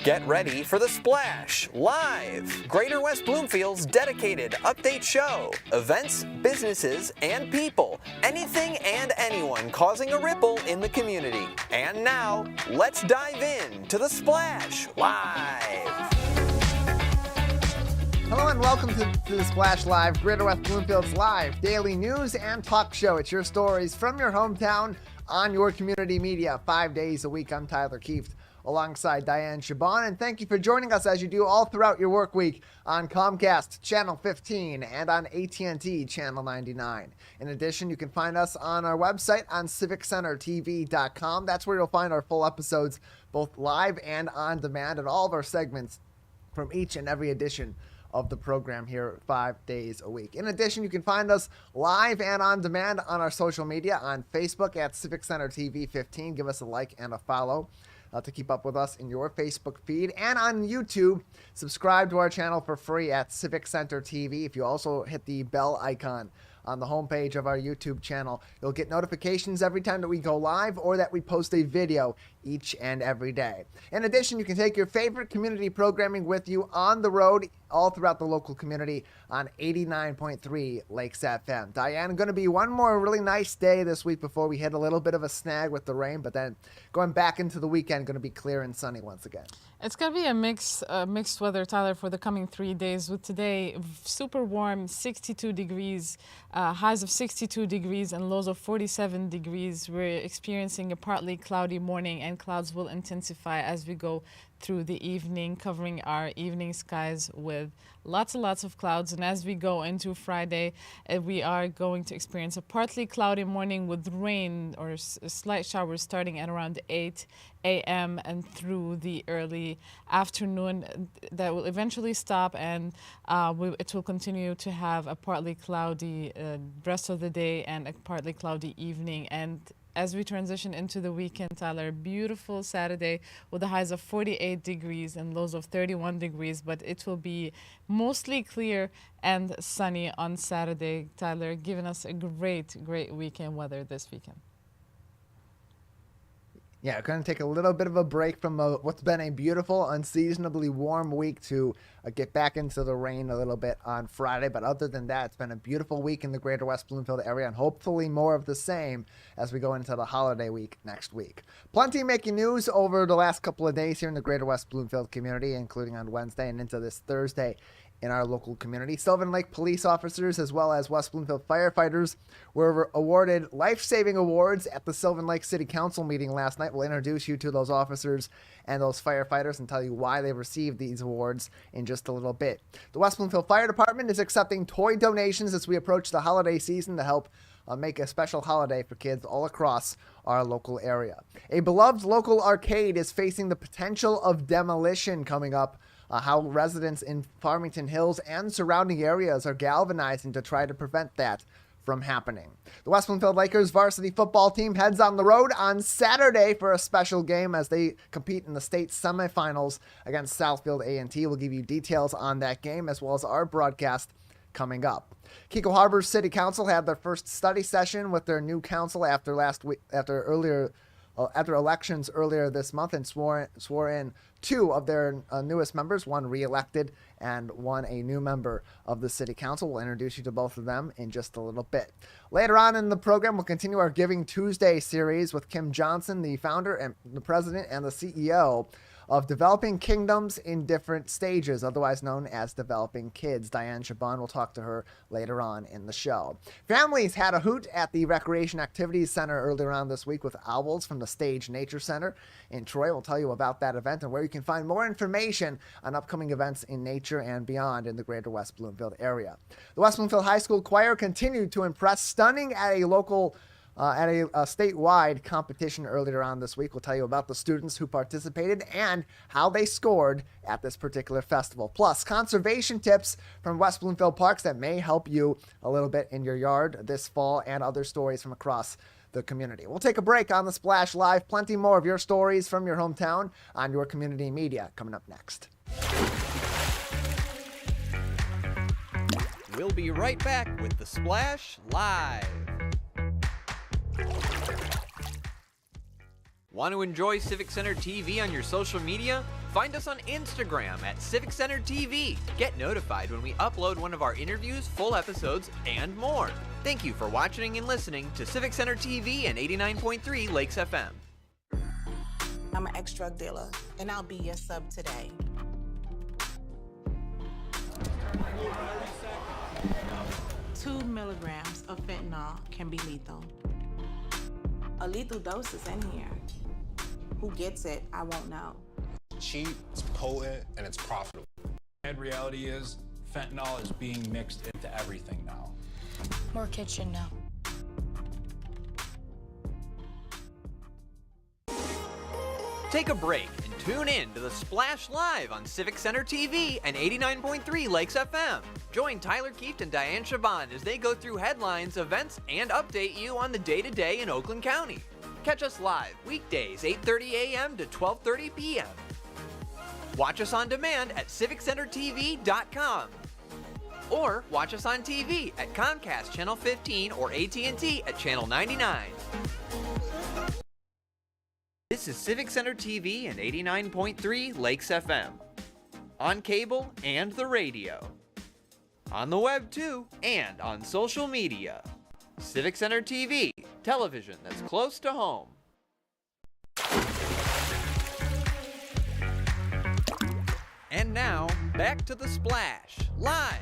Get ready for The Splash Live, Greater West Bloomfield's dedicated update show. Events, businesses, and people. Anything and anyone causing a ripple in the community. And now, let's dive in to The Splash Live. Hello and welcome to The Splash Live, Greater West Bloomfield's live daily news and talk show. It's your stories from your hometown on your community media 5 days a week. I'm Tyler Kieft alongside Dayan Chaaban, and thank you for joining us as you do all throughout your work week on Comcast Channel 15 and on AT&T Channel 99. In addition, you can find us on our website on CivicCenterTV.com. That's where you'll find our full episodes, both live and on demand, and all of our segments from each and every edition of the program here 5 days a week. In addition, you can find us live and on demand on our social media on Facebook at Civic Center TV 15. Give us a like and a follow to keep up with us in your Facebook feed, and on YouTube. Subscribe to our channel for free at Civic Center TV. If you also hit the bell icon on the homepage of our YouTube channel, you'll get notifications every time that we go live or that we post a video each and every day. In addition, you can take your favorite community programming with you on the road all throughout the local community on 89.3 Lakes FM. Diane, going to be one more really nice day this week before we hit a little bit of a snag with the rain, but then going back into the weekend, going to be clear and sunny once again. It's going to be a mixed weather, Tyler, for the coming 3 days, with today super warm, 62 degrees, highs of 62 degrees and lows of 47 degrees. We're experiencing a partly cloudy morning, and clouds will intensify as we go through the evening, covering our evening skies with lots and lots of clouds. And as we go into Friday, we are going to experience a partly cloudy morning with rain or slight showers starting at around 8 a.m. and through the early afternoon. That will eventually stop, and it will continue to have a partly cloudy rest of the day and a partly cloudy evening. And as we transition into the weekend, Tyler, beautiful Saturday with the highs of 48 degrees and lows of 31 degrees, but it will be mostly clear and sunny on Saturday, Tyler, giving us a great weekend weather this weekend. Yeah, going to take a little bit of a break from what's been a beautiful, unseasonably warm week to get back into the rain a little bit on Friday. But other than that, it's been a beautiful week in the Greater West Bloomfield area, and hopefully more of the same as we go into the holiday week next week. Plenty making news over the last couple of days here in the Greater West Bloomfield community, including on Wednesday and into this Thursday in our local community. Sylvan Lake Police officers as well as West Bloomfield firefighters were awarded life-saving awards at the Sylvan Lake City Council meeting last night. We'll introduce you to those officers and those firefighters and tell you why they received these awards in just a little bit. The West Bloomfield Fire Department is accepting toy donations as we approach the holiday season to help make a special holiday for kids all across our local area. A beloved local arcade is facing the potential of demolition coming up. How residents in Farmington Hills and surrounding areas are galvanizing to try to prevent that from happening. The West Bloomfield Lakers varsity football team heads on the road on Saturday for a special game as they compete in the state semifinals against Southfield A&T. We'll give you details on that game as well as our broadcast coming up. Keego Harbor City Council had their first study session with their new council after elections earlier this month, and swore in two of their newest members, one re-elected and one a new member of the city council. We'll introduce you to both of them in just a little bit. Later on in the program, we'll continue our Giving Tuesday series with Kim Johnson, the founder and the president and the CEO of Developing Kingdoms in Different Stages, otherwise known as Developing Kids. Dayan Chaaban will talk to her later on in the show. Families had a hoot at the Recreation Activities Center earlier on this week with owls from the Stage Nature Center in Troy. We'll tell you about that event and where you can find more information on upcoming events in nature and beyond in the Greater West Bloomfield area. The West Bloomfield High School Choir continued to impress, stunning at a statewide competition earlier on this week. We'll tell you about the students who participated and how they scored at this particular festival. Plus, conservation tips from West Bloomfield Parks that may help you a little bit in your yard this fall, and other stories from across the community. We'll take a break on the Splash Live. Plenty more of your stories from your hometown on your community media coming up next. We'll be right back with the Splash Live. Want to enjoy Civic Center TV on your social media? Find us on Instagram at Civic Center TV. Get notified when we upload one of our interviews, full episodes, and more. Thank you for watching and listening to Civic Center TV and 89.3 Lakes FM. I'm an ex-drug dealer, and I'll be your sub today. Two milligrams of fentanyl can be lethal. A lethal dose is in here. Who gets it, I won't know. Cheap, it's potent, and it's profitable. The reality is, fentanyl is being mixed into everything now. More kitchen now. Take a break and tune in to The Splash Live on Civic Center TV and 89.3 Lakes FM. Join Tyler Kieft and Dayan Chaaban as they go through headlines, events, and update you on the day-to-day in Oakland County. Catch us live weekdays 8:30 a.m. to 12:30 p.m. Watch us on demand at civiccentertv.com. Or watch us on TV at Comcast Channel 15 or AT&T at Channel 99. This is Civic Center TV and 89.3 Lakes FM. On cable and the radio. On the web too, and on social media. Civic Center TV, television that's close to home. And now, back to The Splash, live.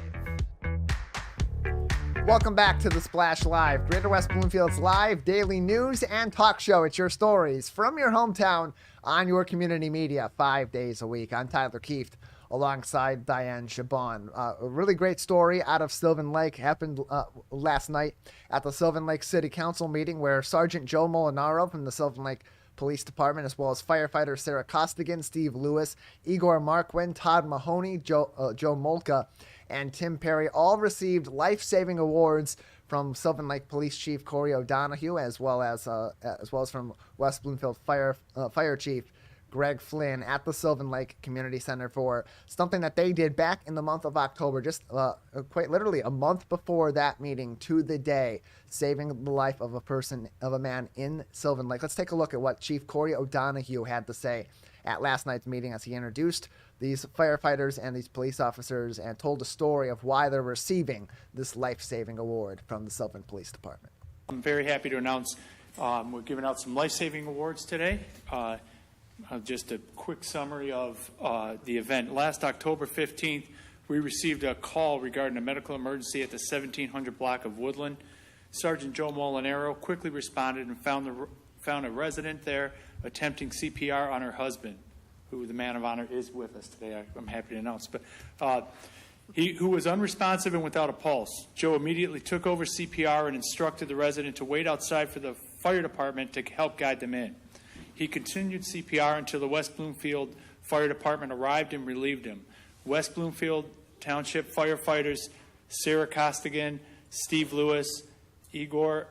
Welcome back to The Splash Live, Greater West Bloomfield's live daily news and talk show. It's your stories from your hometown on your community media 5 days a week. I'm Tyler Kieft alongside Dayan Chaaban. A really great story out of Sylvan Lake happened last night at the Sylvan Lake City Council meeting where Sergeant Joe Molinaro from the Sylvan Lake Police Department, as well as firefighters Sarah Costigan, Steve Lewis, Igor Marquin, Todd Mahoney, Joe Molka, and Tim Perry all received life-saving awards from Sylvan Lake Police Chief Corey O'Donohue, as well as from West Bloomfield Fire Chief Greg Flynn at the Sylvan Lake Community Center for something that they did back in the month of October, just quite literally a month before that meeting to the day, saving the life of a man in Sylvan Lake. Let's take a look at what Chief Corey O'Donohue had to say at last night's meeting as he introduced these firefighters and these police officers and told a story of why they're receiving this life-saving award from the Sylvan Police Department. I'm very happy to announce we're giving out some life-saving awards today. Just a quick summary of the event. Last October 15th, we received a call regarding a medical emergency at the 1700 block of Woodland. Sergeant Joe Molinaro quickly responded and found a resident there attempting CPR on her husband, who the man of honor is with us today, I'm happy to announce. But who was unresponsive and without a pulse. Joe immediately took over CPR and instructed the resident to wait outside for the fire department to help guide them in. He continued CPR until the West Bloomfield Fire Department arrived and relieved him. West Bloomfield Township firefighters Sarah Costigan, Steve Lewis, Igor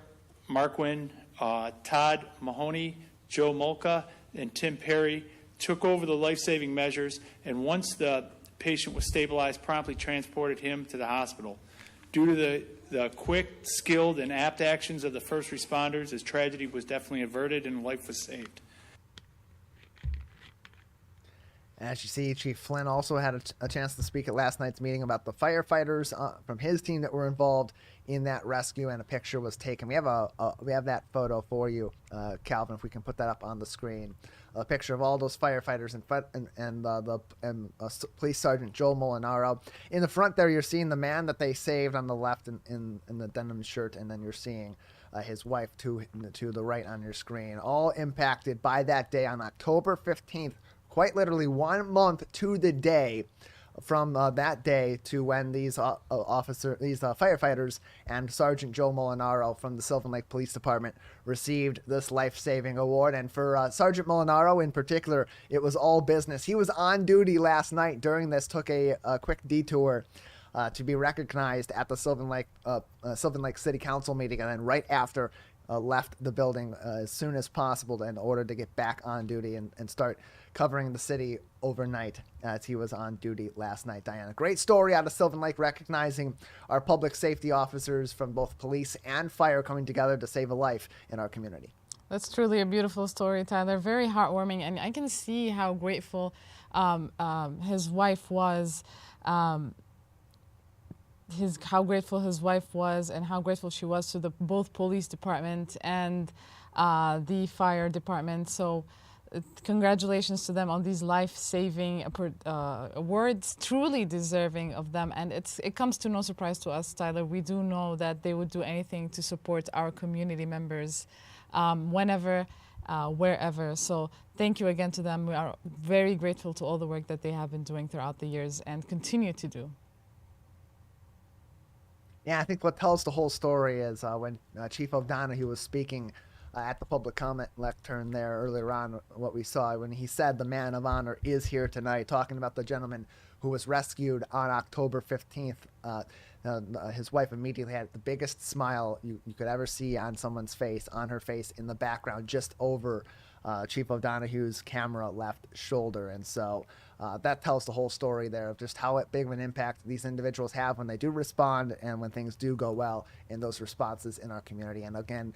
Marquin, Todd Mahoney, Joe Molka, and Tim Perry took over the life-saving measures, and once the patient was stabilized, promptly transported him to the hospital. Due to the quick, skilled, and apt actions of the first responders, his tragedy was definitely averted and life was saved. As you see, Chief Flynn also had a chance to speak at last night's meeting about the firefighters from his team that were involved in that rescue, and a picture was taken. We have that photo for you, Calvin, if we can put that up on the screen. A picture of all those firefighters and Police Sergeant Joe Molinaro. In the front there, you're seeing the man that they saved on the left in the denim shirt, and then you're seeing his wife to the right on your screen. All impacted by that day on October 15th. Quite literally 1 month to the day from that day to when these firefighters and Sergeant Joe Molinaro from the Sylvan Lake Police Department received this life-saving award. And for Sergeant Molinaro in particular, it was all business. He was on duty last night during this, took a quick detour to be recognized at the Sylvan Lake City Council meeting, and then right after left the building as soon as possible in order to get back on duty and start covering the city overnight as he was on duty last night. Diana, great story out of Sylvan Lake, recognizing our public safety officers from both police and fire coming together to save a life in our community. That's truly a beautiful story, Tyler. Very heartwarming, and I can see how grateful his wife was. How grateful his wife was, and how grateful she was to the both police department and the fire department. So, congratulations to them on these life-saving awards. Truly deserving of them, and it comes to no surprise to us, Tyler. We do know that they would do anything to support our community members, whenever, wherever. So, thank you again to them. We are very grateful to all the work that they have been doing throughout the years and continue to do. Yeah, I think what tells the whole story is when Chief O'Donoghue was speaking at the public comment lectern there earlier on, what we saw when he said the man of honor is here tonight, talking about the gentleman who was rescued on October 15th. His wife immediately had the biggest smile you could ever see on someone's face, on her face in the background, just over Chief O'Donoghue's camera left shoulder. And so that tells the whole story there of just how big of an impact these individuals have when they do respond and when things do go well in those responses in our community. And again,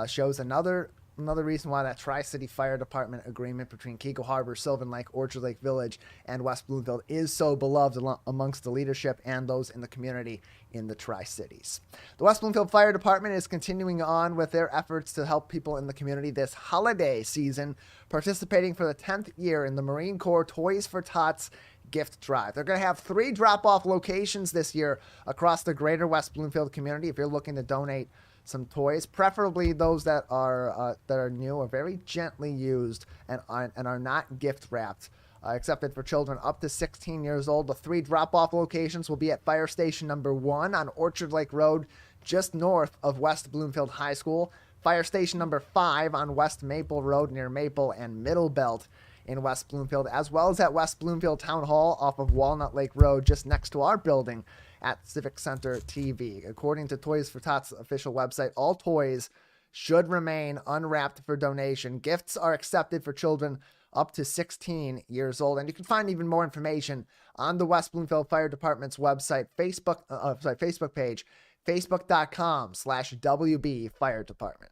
shows another reason why that Tri-City Fire Department agreement between Keego Harbor, Sylvan Lake, Orchard Lake Village, and West Bloomfield is so beloved amongst the leadership and those in the community in the Tri-Cities. The West Bloomfield Fire Department is continuing on with their efforts to help people in the community this holiday season, participating for the 10th year in the Marine Corps Toys for Tots gift drive. They're going to have 3 drop-off locations this year across the greater West Bloomfield community. If you're looking to donate some toys, preferably those that are new or very gently used and are not gift wrapped, accepted for children up to 16 years old. The 3 drop-off locations will be at Fire Station number 1 on Orchard Lake Road, just north of West Bloomfield High School. Fire Station number 5 on West Maple Road near Maple and Middle Belt in West Bloomfield, as well as at West Bloomfield Town Hall off of Walnut Lake Road, just next to our building at Civic Center TV. According to Toys for Tots official website, all toys should remain unwrapped for donation. Gifts are accepted for children up to 16 years old. And you can find even more information on the West Bloomfield Fire Department's website, Facebook page, facebook.com/WB Fire Department.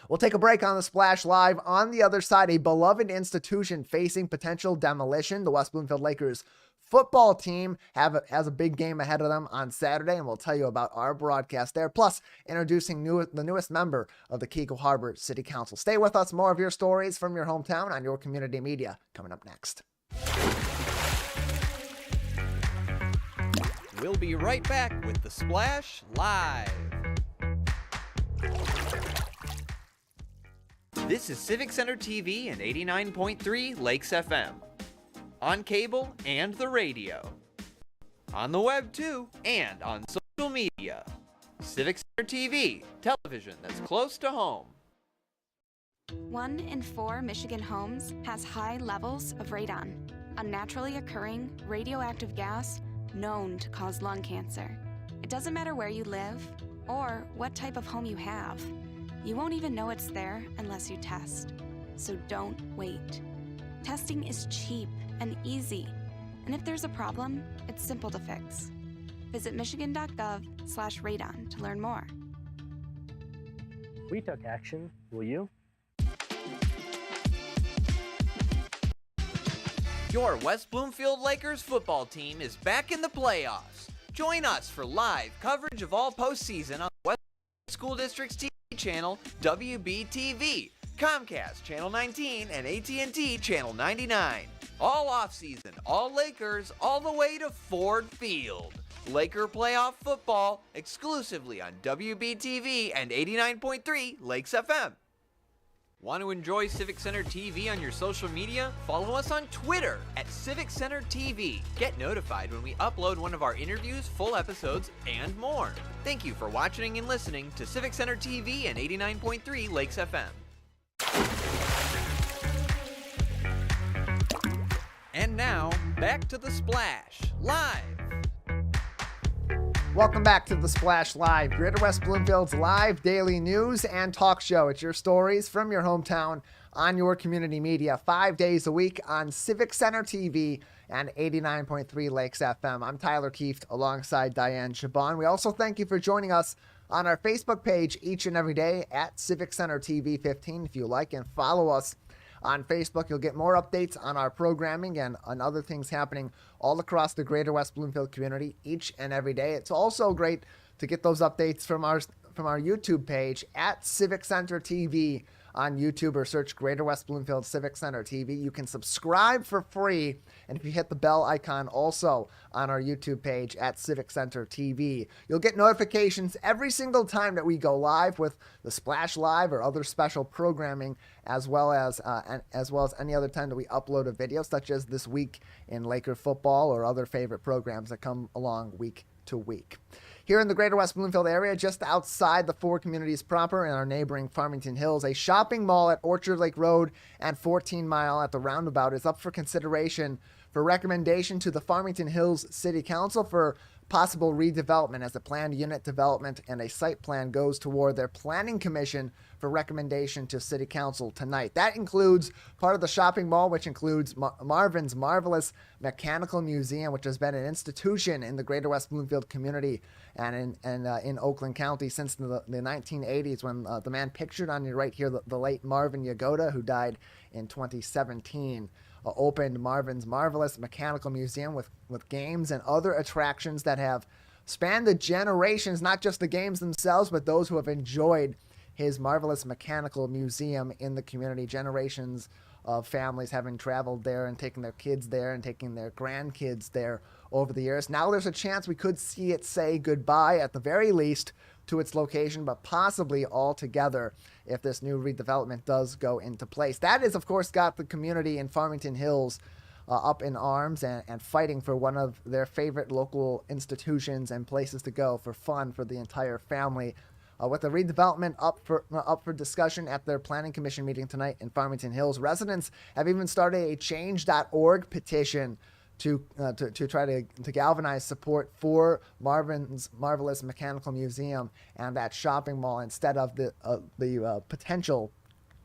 We'll take a break on the Splash Live. On the other side, a beloved institution facing potential demolition. The West Bloomfield Lakers football team has a big game ahead of them on Saturday, and we'll tell you about our broadcast there, plus introducing the newest member of the Keego Harbor City Council. Stay with us. More of your stories from your hometown on your community media coming up next. We'll be right back with the Splash Live. This is Civic Center TV and 89.3 Lakes FM. On cable and the radio. On the web too, and on social media. Civic Center TV, television that's close to home. 1 in 4 Michigan homes has high levels of radon, a naturally occurring radioactive gas known to cause lung cancer. It doesn't matter where you live or what type of home you have. You won't even know it's there unless you test. So don't wait. Testing is cheap and easy, and if there's a problem, it's simple to fix. Visit michigan.gov/radon to learn more. We took action. Will you? Your West Bloomfield Lakers football team is back in the playoffs. Join us for live coverage of all postseason on West School District's TV channel, WBTV, Comcast Channel 19, and AT&T Channel 99. All offseason, all Lakers, all the way to Ford Field. Laker playoff football exclusively on WBTV and 89.3 Lakes FM. Want to enjoy Civic Center TV on your social media? Follow us on Twitter at Civic Center TV. Get notified when we upload one of our interviews, full episodes, and more. Thank you for watching and listening to Civic Center TV and 89.3 Lakes FM. And now, back to the Splash Live. Welcome back to the Splash Live, Greater West Bloomfield's live daily news and talk show. It's your stories from your hometown on your community media 5 days a week on Civic Center TV and 89.3 Lakes FM. I'm Tyler Kieft alongside Dayan Chaaban. We also thank you for joining us on our Facebook page each and every day at Civic Center TV 15. If you like and follow us on Facebook, you'll get more updates on our programming and on other things happening all across the greater West Bloomfield community each and every day. It's also great to get those updates from our YouTube page at Civic Center TV on YouTube, or search Greater West Bloomfield Civic Center TV. You can subscribe for free, and if you hit the bell icon also on our YouTube page at Civic Center TV, you'll get notifications every single time that we go live with the Splash Live or other special programming, as well as any other time that we upload a video, such as this week in Laker football or other favorite programs that come along week to week. Here in the greater West Bloomfield area, just outside the four communities proper in our neighboring Farmington Hills, a shopping mall at Orchard Lake Road and 14 Mile at the roundabout is up for consideration for recommendation to the Farmington Hills City Council for possible redevelopment, as a planned unit development and a site plan goes toward their planning commission for recommendation to City Council tonight. That includes part of the shopping mall, which includes Marvin's Marvelous Mechanical Museum, which has been an institution in the greater West Bloomfield community and in Oakland County since the 1980s, when the man pictured on your right here, the late Marvin Yagoda, who died in 2017. Opened Marvin's Marvelous Mechanical Museum with games and other attractions that have spanned the generations, not just the games themselves, but those who have enjoyed his Marvelous Mechanical Museum in the community. Generations of families having traveled there and taken their kids there and taking their grandkids there over the years. Now there's a chance we could see it say goodbye, at the very least, to its location, but possibly altogether if this new redevelopment does go into place. That is, of course, got the community in Farmington Hills up in arms and fighting for one of their favorite local institutions and places to go for fun for the entire family. With the redevelopment up for discussion at their planning commission meeting tonight in Farmington Hills, residents have even started a change.org petition to try to galvanize support for Marvin's Marvelous Mechanical Museum and that shopping mall, instead of the potential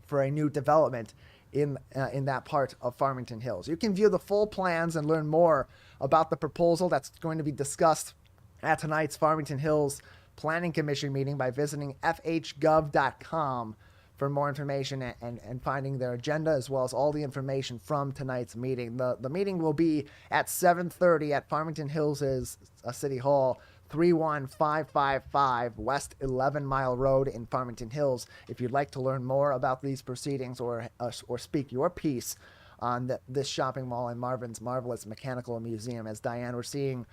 for a new development in that part of Farmington Hills. You can view the full plans and learn more about the proposal that's going to be discussed at tonight's Farmington Hills Planning Commission meeting by visiting fhgov.com for more information and finding their agenda, as well as all the information from tonight's meeting. The meeting will be at 7:30 at Farmington Hills' City Hall, 31555 West 11 Mile Road in Farmington Hills. If you'd like to learn more about these proceedings or speak your piece on this shopping mall and Marvin's Marvelous Mechanical Museum, as Dayan, we're seeing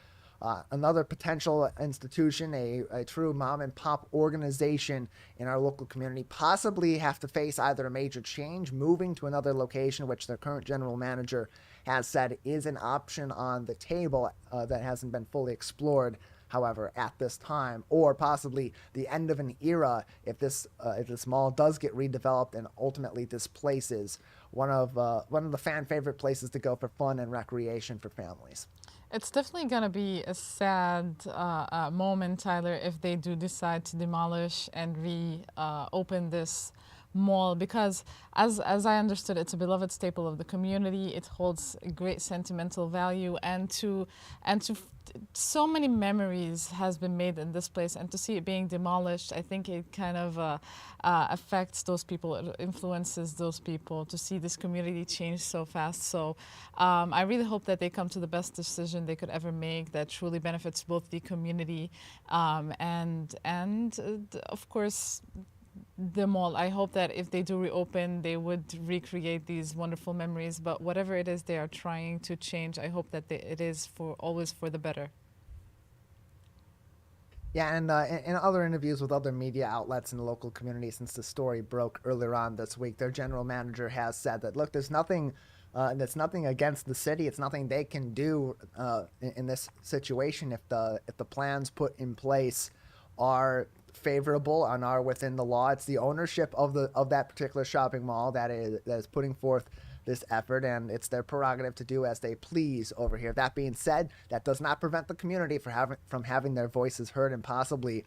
another potential institution, a true mom and pop organization in our local community, possibly have to face either a major change, moving to another location, which their current general manager has said is an option on the table that hasn't been fully explored, however, at this time, or possibly the end of an era if this mall does get redeveloped and ultimately displaces one of the fan favorite places to go for fun and recreation for families. It's definitely going to be a sad moment, Tyler, if they do decide to demolish and reopen this mall, because as I understood, it's a beloved staple of the community. It holds a great sentimental value, and so many memories has been made in this place, and to see it being demolished, I think it kind of affects those people, it influences those people to see this community change so fast. So I really hope that they come to the best decision they could ever make that truly benefits both the community and of course the mall. I hope that if they do reopen, they would recreate these wonderful memories. But whatever it is they are trying to change, I hope that it is always for the better. Yeah, and in other interviews with other media outlets in the local community since the story broke earlier on this week, their general manager has said that, look, there's nothing against the city. It's nothing they can do in this situation if the plans put in place are favorable and are within the law. It's the ownership of that particular shopping mall that is putting forth this effort, and it's their prerogative to do as they please over here. That being said, that does not prevent the community from having their voices heard, and possibly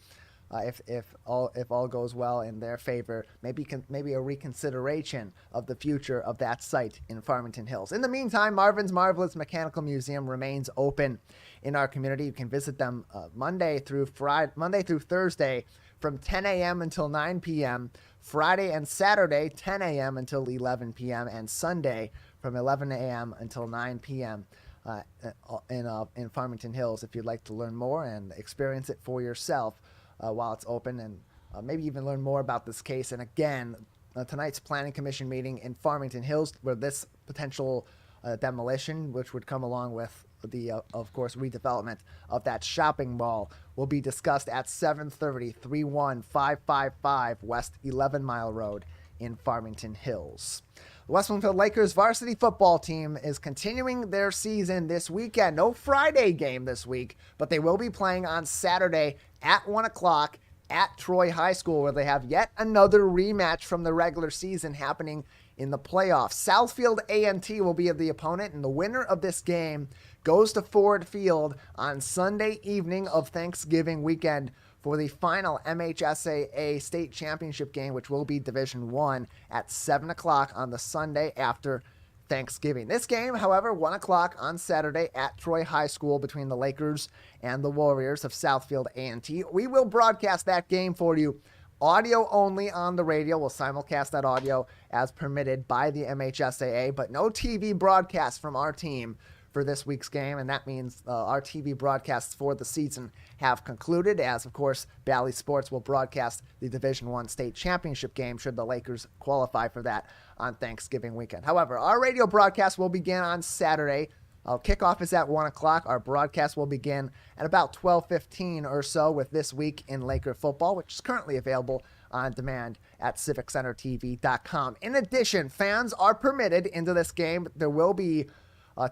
if all goes well in their favor, maybe a reconsideration of the future of that site in Farmington Hills. In the meantime, Marvin's Marvelous Mechanical Museum remains open in our community. You can visit them Monday through Thursday from 10 a.m. until 9 p.m., Friday and Saturday, 10 a.m. until 11 p.m., and Sunday from 11 a.m. until 9 p.m. In Farmington Hills. If you'd like to learn more and experience it for yourself while it's open, and maybe even learn more about this case. And again, tonight's Planning Commission meeting in Farmington Hills, where this potential demolition, which would come along with the, of course, redevelopment of that shopping mall, will be discussed at 7:30, 31555 West 11 Mile Road in Farmington Hills. The West Bloomfield Lakers varsity football team is continuing their season this weekend. No Friday game this week, but they will be playing on Saturday at 1 o'clock at Troy High School, where they have yet another rematch from the regular season happening in the playoffs. Southfield A&T will be the opponent, and the winner of this game goes to Ford Field on Sunday evening of Thanksgiving weekend for the final MHSAA state championship game, which will be Division I at 7 o'clock on the Sunday after Thanksgiving. This game, however, 1 o'clock on Saturday at Troy High School between the Lakers and the Warriors of Southfield A&T. We will broadcast that game for you audio only on the radio. We'll simulcast that audio as permitted by the MHSAA, but no TV broadcast from our team for this week's game, and that means our TV broadcasts for the season have concluded, as of course Bally Sports will broadcast the Division I state championship game should the Lakers qualify for that on Thanksgiving weekend. However, our radio broadcast will begin on Saturday. Kickoff is at 1 o'clock. Our broadcast will begin at about 12:15 or so with This Week in Laker Football, which is currently available on demand at CivicCenterTV.com. In addition, fans are permitted into this game. There will be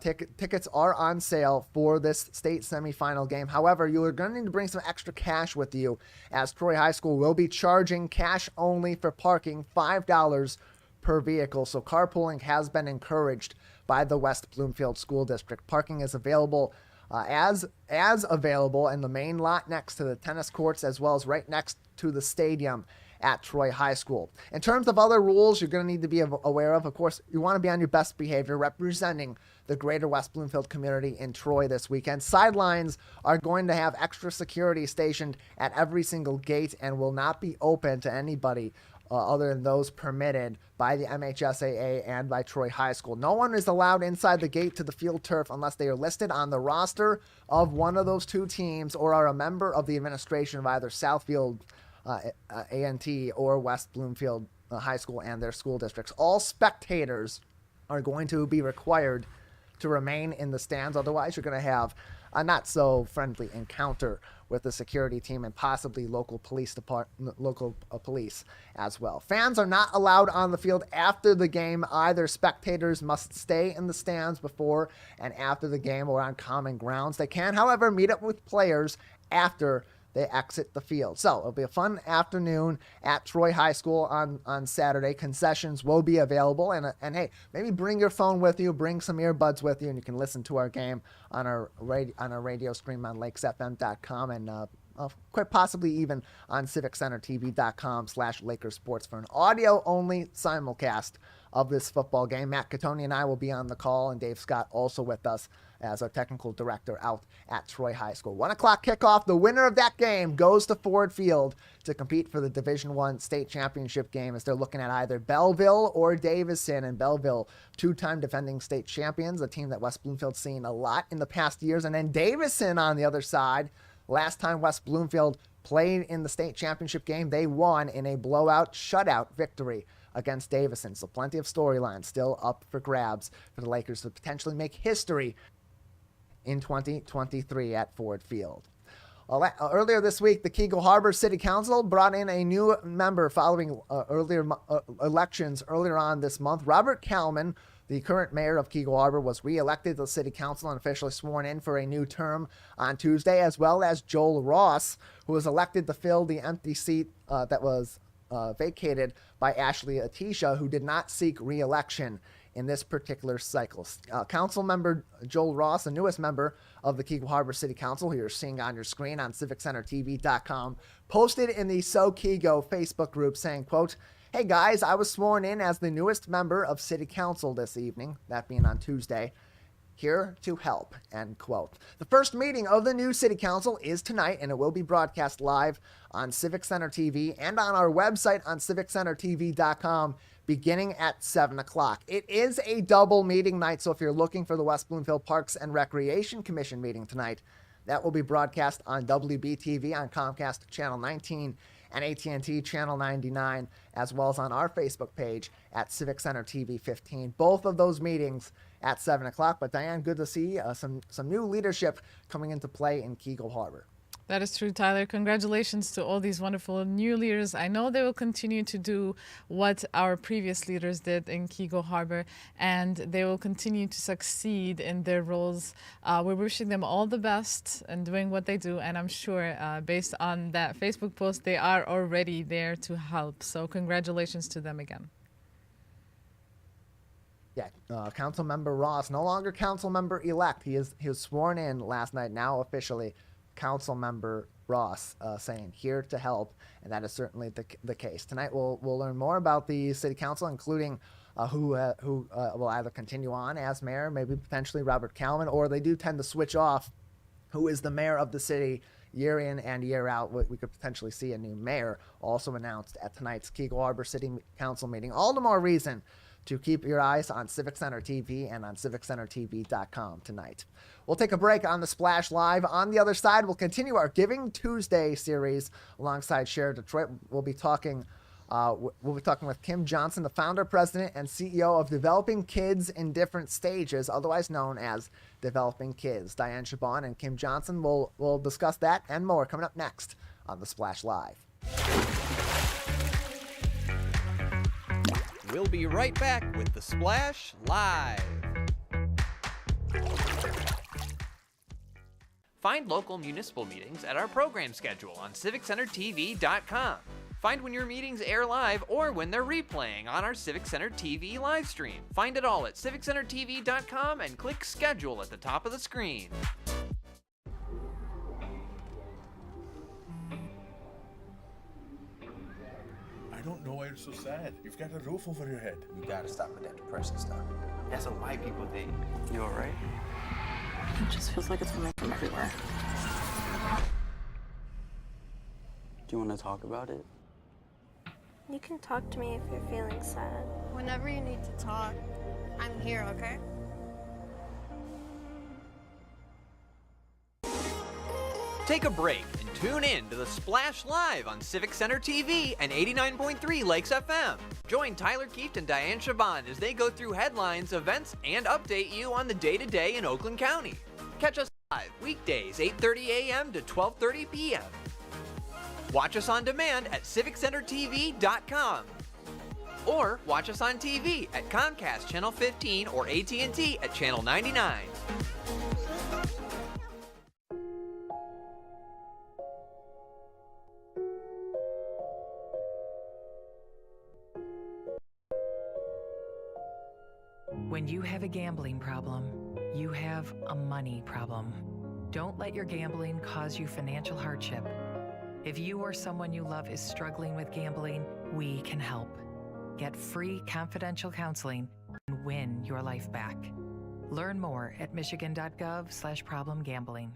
tickets are on sale for this state semifinal game. However, you are going to need to bring some extra cash with you, as Troy High School will be charging cash only for parking, $5 per vehicle. So carpooling has been encouraged by the West Bloomfield School District. Parking is available as available in the main lot next to the tennis courts, as well as right next to the stadium at Troy High School. In terms of other rules you're going to need to be aware of course, you want to be on your best behavior representing the greater West Bloomfield community in Troy this weekend. Sidelines are going to have extra security stationed at every single gate and will not be open to anybody other than those permitted by the MHSAA and by Troy High School. No one is allowed inside the gate to the field turf unless they are listed on the roster of one of those two teams or are a member of the administration of either Southfield A&T or West Bloomfield High School and their school districts. All spectators are going to be required to remain in the stands. Otherwise, you're going to have a not so friendly encounter with the security team and possibly local police police as well. Fans are not allowed on the field after the game either. Spectators must stay in the stands before and after the game or on common grounds. They can, however, meet up with players after they exit the field. So it'll be a fun afternoon at Troy High School on Saturday. Concessions will be available. And hey, maybe bring your phone with you, bring some earbuds with you, and you can listen to our game on our radio stream on lakesfm.com and quite possibly even on CivicCenterTV.com/LakersSports for an audio-only simulcast of this football game. Matt Catoni and I will be on the call, and Dave Scott also with us as our technical director out at Troy High School. 1 o'clock kickoff. The winner of that game goes to Ford Field to compete for the Division I state championship game, as they're looking at either Belleville or Davison. And Belleville, two-time defending state champions, a team that West Bloomfield's seen a lot in the past years. And then Davison on the other side. Last time West Bloomfield played in the state championship game, they won in a blowout shutout victory against Davison. So plenty of storylines still up for grabs for the Lakers to potentially make history in 2023 at Ford Field. Earlier this week, the Keego Harbor City Council brought in a new member following elections earlier on this month. Robert Kalman, the current mayor of Keego Harbor, was re-elected to the City Council and officially sworn in for a new term on Tuesday, as well as Joel Ross, who was elected to fill the empty seat that was vacated by Ashley Atisha, who did not seek re-election in this particular cycle. Council member Joel Ross, the newest member of the Keego Harbor City Council, who you're seeing on your screen on CivicCenterTV.com, posted in the So Keego Facebook group saying, quote, "Hey guys, I was sworn in as the newest member of City Council this evening," that being on Tuesday. here to help, end quote. The first meeting of the new city council is tonight, and it will be broadcast live on Civic Center TV and on our website on civiccentertv.com beginning at 7 o'clock. It is a double meeting night, so if you're looking for the West Bloomfield Parks and Recreation Commission meeting tonight, that will be broadcast on WBTV on Comcast Channel 19 and AT&T Channel 99, as well as on our Facebook page at Civic Center TV 15. Both of those meetings at 7 o'clock. But Dayan, good to see some new leadership coming into play in Keego Harbor. That is true, Tyler. Congratulations to all these wonderful new leaders. I know they will continue to do what our previous leaders did in Keego Harbor, and they will continue to succeed in their roles. We're wishing them all the best in doing what they do, and I'm sure, based on that Facebook post, they are already there to help. So congratulations to them again. Yeah, Council Member Ross, no longer Council Member elect. He was sworn in last night, now officially Council Member Ross, saying here to help, and that is certainly the case. Tonight we'll learn more about the City Council, including who will either continue on as mayor, maybe potentially Robert Calvin, or they do tend to switch off who is the mayor of the city year in and year out. We could potentially see a new mayor also announced at tonight's Keego Harbor City Council meeting. All the more reason to keep your eyes on Civic Center TV and on civiccentertv.com tonight. We'll take a break on the Splash Live. On the other side, we'll continue our Giving Tuesday series alongside Share Detroit. We'll be talking with Kim Johnson, the founder, president, and CEO of Developing Kids in Different Stages, otherwise known as Developing Kids. Dayan Chaaban and Kim Johnson will discuss that and more coming up next on the Splash Live. We'll be right back with the Splash Live. Find local municipal meetings at our program schedule on civiccentertv.com. Find when your meetings air live or when they're replaying on our Civic Center TV live stream. Find it all at civiccentertv.com and click schedule at the top of the screen. I don't know why you're so sad. You've got a roof over your head. You gotta stop with that depressing stuff. That's what white people think. You alright? It just feels like it's coming from everywhere. Do you wanna talk about it? You can talk to me if you're feeling sad. Whenever you need to talk, I'm here, okay? Take a break and tune in to the Splash Live on Civic Center TV and 89.3 Lakes FM. Join Tyler Kieft and Dayan Chaaban as they go through headlines, events, and update you on the day-to-day in Oakland County. Catch us live weekdays 8:30 a.m. to 12:30 p.m. Watch us on demand at civiccentertv.com. Or watch us on TV at Comcast Channel 15 or AT&T at Channel 99. When you have a gambling problem, you have a money problem. Don't let your gambling cause you financial hardship. If you or someone you love is struggling with gambling, we can help. Get free confidential counseling and win your life back. Learn more at michigan.gov/problemgambling.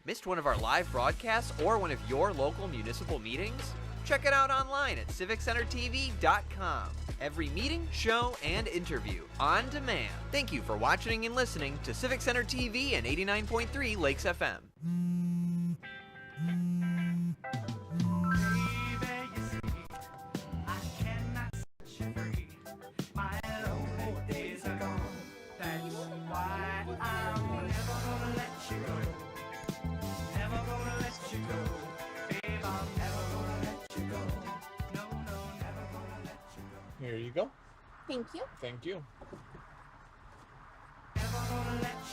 Missed one of our live broadcasts or one of your local municipal meetings? Check it out online at civiccentertv.com. Every meeting, show, and interview on demand. Thank you for watching and listening to Civic Center TV and 89.3 Lakes FM. Here you go. Thank you. Thank you. Never gonna let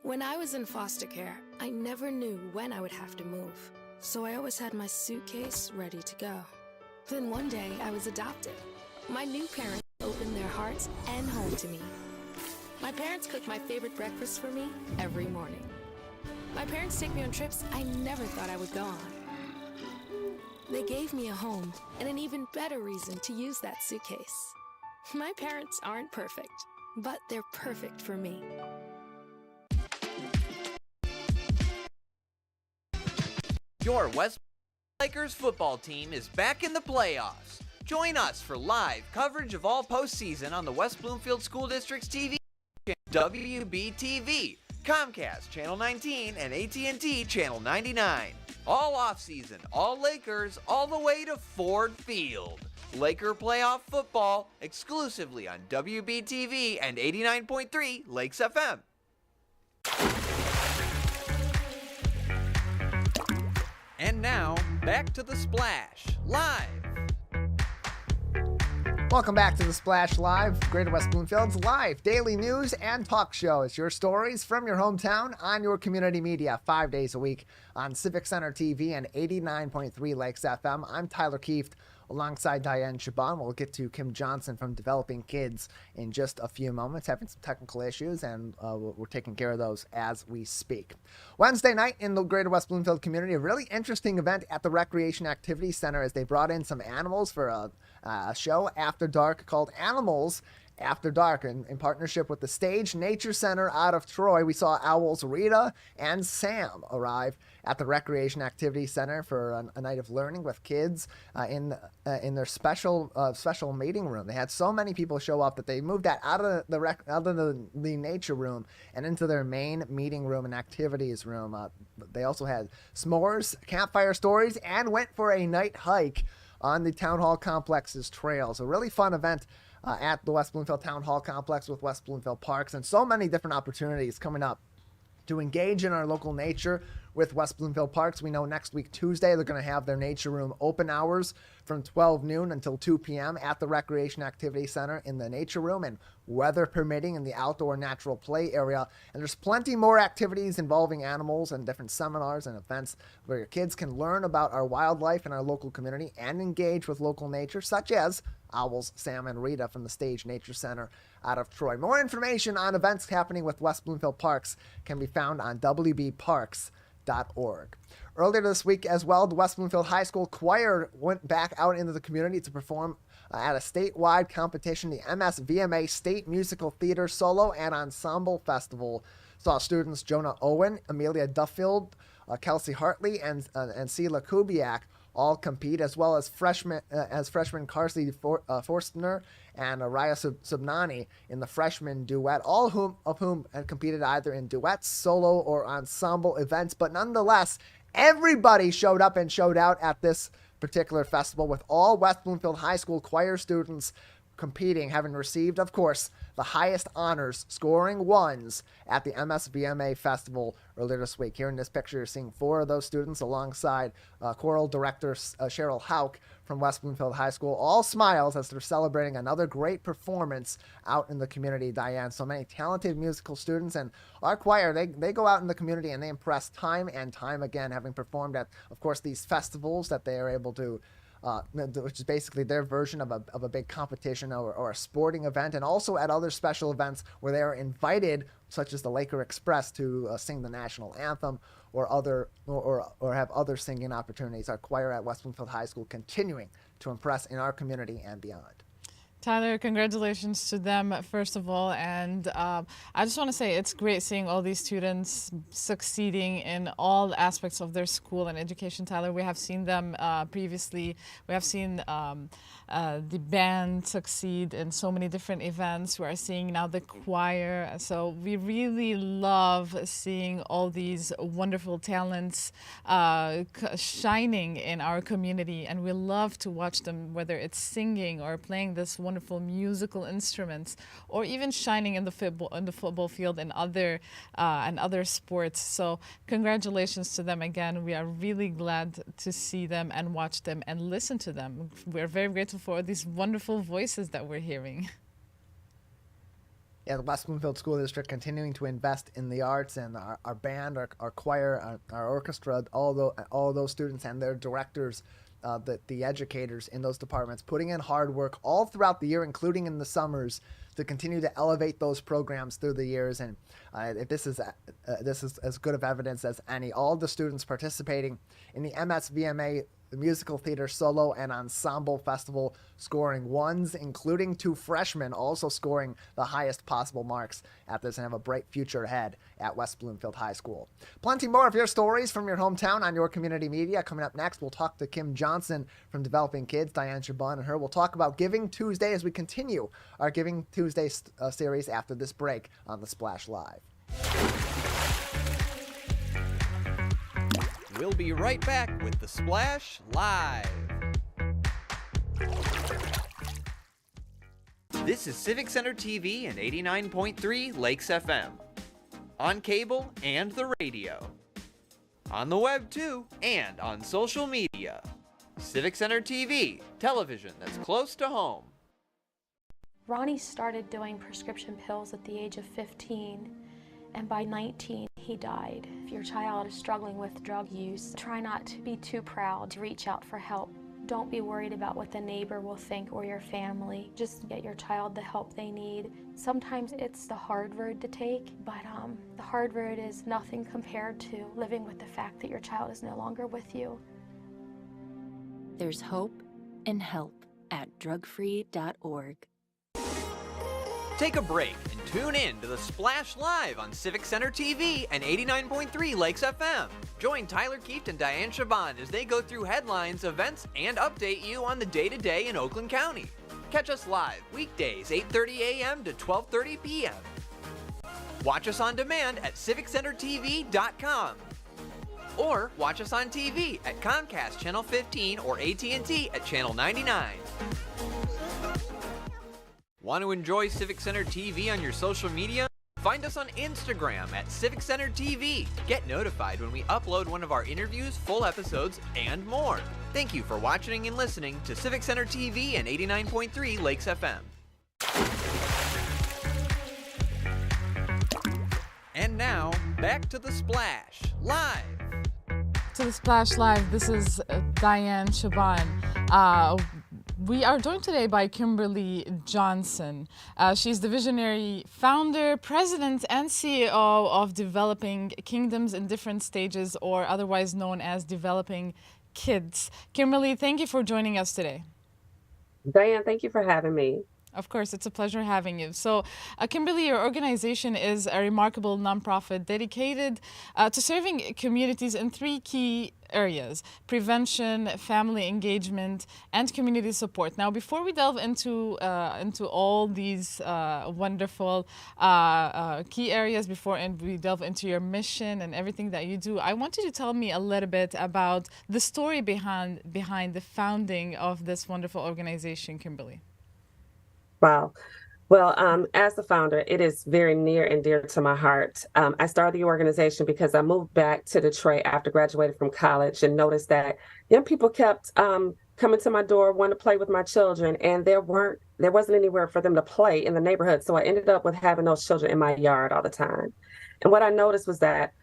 When I was in foster care, I never knew when I would have to move, so I always had my suitcase ready to go. Then one day, I was adopted. My new parents opened their hearts and home to me. My parents cook my favorite breakfast for me every morning. My parents take me on trips I never thought I would go on. They gave me a home and an even better reason to use that suitcase. My parents aren't perfect, but they're perfect for me. Your West Lakers football team is back in the playoffs. Join us for live coverage of all postseason on the West Bloomfield School District's TV, WBTV, Comcast Channel 19, and AT&T Channel 99. All offseason, all Lakers, all the way to Ford Field. Laker playoff football exclusively on WBTV and 89.3 Lakes FM. And now, back to The Splash, live. Welcome back to The Splash Live, Greater West Bloomfield's live daily news and talk show. It's your stories from your hometown on your community media 5 days a week on Civic Center TV and 89.3 Lakes FM. I'm Tyler Kieft alongside Dayan Chaaban. We'll get to Kim Johnson from Developing Kids in just a few moments, having some technical issues, and we're taking care of those as we speak. Wednesday night in the Greater West Bloomfield community, a really interesting event at the Recreation Activity Center as they brought in some animals for a show after dark called Animals After Dark. In partnership with the Stage Nature Center out of Troy, we saw owls Rita and Sam arrive at the Recreation Activity Center for a night of learning with kids in their special meeting room. They had so many people show up that they moved that out of the nature room and into their main meeting room and activities room. They also had s'mores, campfire stories, and went for a night hike on the Town Hall Complex's trails. A really fun event at the West Bloomfield Town Hall Complex with West Bloomfield Parks, and so many different opportunities coming up to engage in our local nature with West Bloomfield Parks. We know next week, Tuesday, they're going to have their nature room open hours from 12 noon until 2 p.m. at the Recreation Activity Center in the nature room, and weather permitting in the outdoor natural play area. And there's plenty more activities involving animals and different seminars and events where your kids can learn about our wildlife in our local community and engage with local nature, such as owls Sam and Rita from the Stage Nature Center out of Troy. More information on events happening with West Bloomfield Parks can be found on wbparks.org. Earlier this week as well, the West Bloomfield High School choir went back out into the community to perform at a statewide competition, the MSVMA State Musical Theater Solo and Ensemble Festival. Saw students Jonah Owen, Amelia Duffield, Kelsey Hartley, and Sela Kubiak all compete, as well as freshmen Carsley Forstner and Araya Subnani in the freshman duet, all of whom had competed either in duets, solo, or ensemble events. But nonetheless, everybody showed up and showed out at this particular festival, with all West Bloomfield High School choir students competing, having received, of course, the highest honors, scoring ones at the MSVMA Festival earlier this week. Here in this picture, you're seeing 4 of those students alongside choral director Cheryl Hauk from West Bloomfield High School. All smiles as they're celebrating another great performance out in the community, Diane. So many talented musical students, and our choir, they go out in the community and they impress time and time again, having performed at, of course, these festivals that they are able to which is basically their version of a big competition or a sporting event, and also at other special events where they are invited, such as the Laker Express, to sing the national anthem or have other singing opportunities. Our choir at West Bloomfield High School continuing to impress in our community and beyond. Tyler, congratulations to them, first of all. And I just want to say it's great seeing all these students succeeding in all aspects of their school and education. Tyler, we have seen them previously. We have seen the band succeed in so many different events. We are seeing now the choir. So we really love seeing all these wonderful talents shining in our community. And we love to watch them, whether it's singing or playing this wonderful musical instruments, or even shining in the football field and other sports. So congratulations to them again. We are really glad to see them and watch them and listen to them. We're very grateful for these wonderful voices that we're hearing. Yeah, the West Bloomfield School District continuing to invest in the arts, and our band, our choir, our orchestra, all those students and their directors, the educators in those departments, putting in hard work all throughout the year, including in the summers, to continue to elevate those programs through the years. And this is as good of evidence as any. All the students participating in the MSVMA musical theater solo and ensemble festival scoring ones, including 2 freshmen also scoring the highest possible marks at this, and have a bright future ahead at West Bloomfield High School. Plenty more of your stories from your hometown on your community media. Coming up next, we'll talk to Kim Johnson from Developing K.I.D.S, Dayan Chaaban and her. We'll talk about Giving Tuesday as we continue our Giving Tuesday series after this break on The Splash Live. We'll be right back with The Splash Live. This is Civic Center TV and 89.3 Lakes FM. On cable and the radio. On the web too, and on social media. Civic Center TV, television that's close to home. Ronnie started doing prescription pills at the age of 15, and by 19, he died. If your child is struggling with drug use, try not to be too proud to reach out for help. Don't be worried about what the neighbor will think or your family. Just get your child the help they need. Sometimes it's the hard road to take, but the hard road is nothing compared to living with the fact that your child is no longer with you. There's hope and help at drugfree.org. Take a break and tune in to The Splash Live on Civic Center TV and 89.3 Lakes FM. Join Tyler Kieft and Dayan Chaaban as they go through headlines, events, and update you on the day-to-day in Oakland County. Catch us live weekdays 8:30 a.m. to 12:30 p.m. Watch us on demand at civiccentertv.com. Or watch us on TV at Comcast Channel 15 or AT&T at Channel 99. Want to enjoy Civic Center TV on your social media? Find us on Instagram at Civic Center TV. Get notified when we upload one of our interviews, full episodes, and more. Thank you for watching and listening to Civic Center TV and 89.3 Lakes FM. And now, back to The Splash Live. To The Splash Live, this is Dayan Chaaban. We are joined today by Kimberly Johnson. She's the visionary founder, president, and CEO of Developing Kingdoms in Different Stages, or otherwise known as Developing K.I.D.S. Kimberly, thank you for joining us today. Dayan, thank you for having me. Of course, it's a pleasure having you. So, Kimberly, your organization is a remarkable nonprofit dedicated to serving communities in 3 key areas: prevention, family engagement, and community support. Now, before we delve into all these wonderful key areas, and we delve into your mission and everything that you do, I want you to tell me a little bit about the story behind the founding of this wonderful organization, Kimberly. Wow. Well, as the founder, it is very near and dear to my heart. I started the organization because I moved back to Detroit after graduating from college and noticed that young people kept coming to my door, wanting to play with my children, and there wasn't anywhere for them to play in the neighborhood. So I ended up with having those children in my yard all the time. And what I noticed was that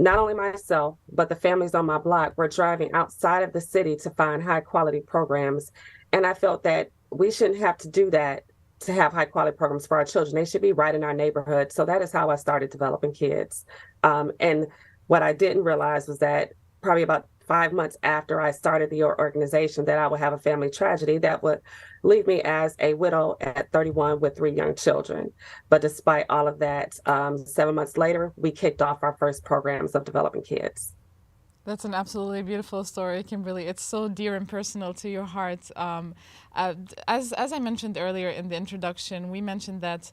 not only myself, but the families on my block were driving outside of the city to find high quality programs. And I felt that we shouldn't have to do that to have high quality programs for our children. They should be right in our neighborhood. So that is how I started Developing K.I.D.S. And what I didn't realize was that probably about 5 months after I started the organization, that I would have a family tragedy that would leave me as a widow at 31 with 3 young children. But despite all of that, 7 months later, we kicked off our first programs of Developing K.I.D.S. That's an absolutely beautiful story, Kimberly. It's so dear and personal to your heart. As I mentioned earlier in the introduction, we mentioned that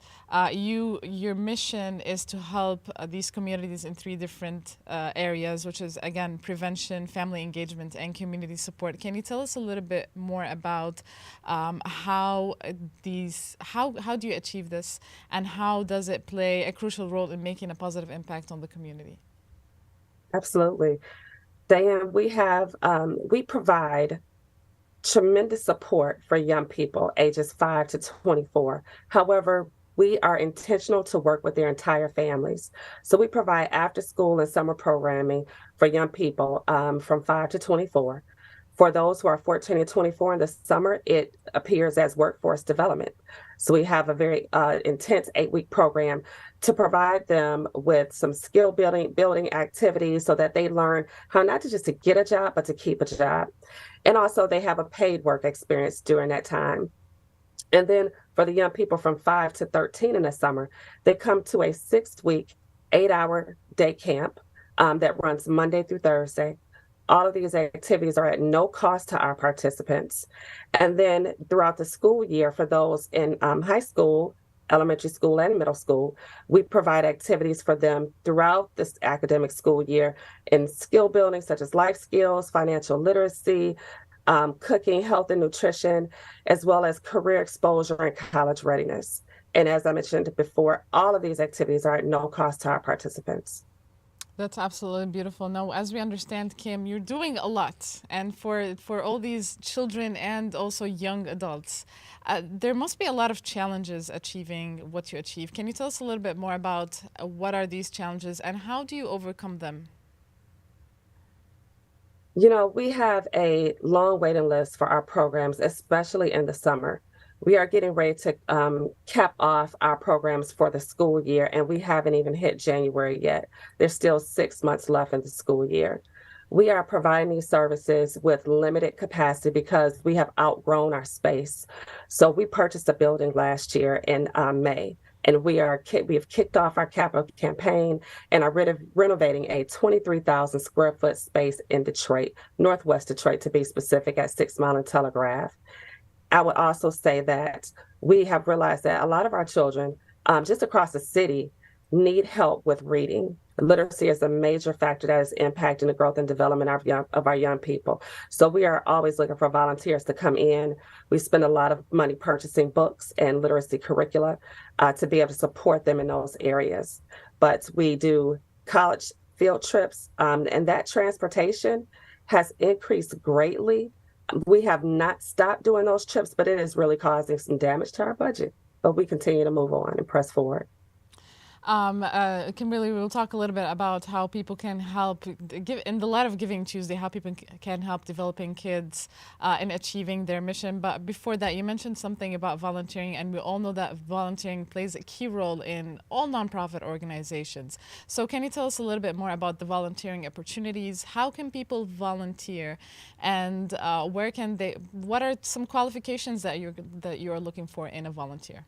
your mission is to help these communities in 3 different areas, which is, again, prevention, family engagement, and community support. Can you tell us a little bit more about how do you achieve this, and how does it play a crucial role in making a positive impact on the community? Absolutely. Dayan, we provide tremendous support for young people ages 5 to 24. However, we are intentional to work with their entire families. So we provide after school and summer programming for young people from 5 to 24. For those who are 14 to 24 in the summer, it appears as workforce development. So we have a very intense 8-week program to provide them with some skill building activities so that they learn how not to just to get a job, but to keep a job. And also they have a paid work experience during that time. And then for the young people from 5 to 13 in the summer, they come to a 6-week, 8-hour day camp that runs Monday through Thursday. All of these activities are at no cost to our participants. And then throughout the school year, for those in high school, elementary school, and middle school, we provide activities for them throughout this academic school year in skill building, such as life skills, financial literacy, cooking, health and nutrition, as well as career exposure and college readiness. And as I mentioned before, all of these activities are at no cost to our participants. That's absolutely beautiful. Now, as we understand, Kim, you're doing a lot. And for all these children and also young adults, there must be a lot of challenges achieving what you achieve. Can you tell us a little bit more about what are these challenges and how do you overcome them? You know, we have a long waiting list for our programs, especially in the summer. We are getting ready to cap off our programs for the school year, and we haven't even hit January yet. There's still 6 months left in the school year. We are providing these services with limited capacity because we have outgrown our space. So we purchased a building last year in May, and we have kicked off our capital campaign and are renovating a 23,000 square foot space in Detroit, Northwest Detroit to be specific, at 6 Mile and Telegraph. I would also say that we have realized that a lot of our children just across the city need help with reading. Literacy is a major factor that is impacting the growth and development of our young people. So we are always looking for volunteers to come in. We spend a lot of money purchasing books and literacy curricula to be able to support them in those areas. But we do college field trips, and that transportation has increased greatly. We have not stopped doing those trips, but it is really causing some damage to our budget. But we continue to move on and press forward. Kimberly, we'll talk a little bit about how people can help, in the light of Giving Tuesday, how people can help developing kids in achieving their mission. But before that, you mentioned something about volunteering, and we all know that volunteering plays a key role in all nonprofit organizations. So can you tell us a little bit more about the volunteering opportunities? How can people volunteer, and what are some qualifications that you're looking for in a volunteer?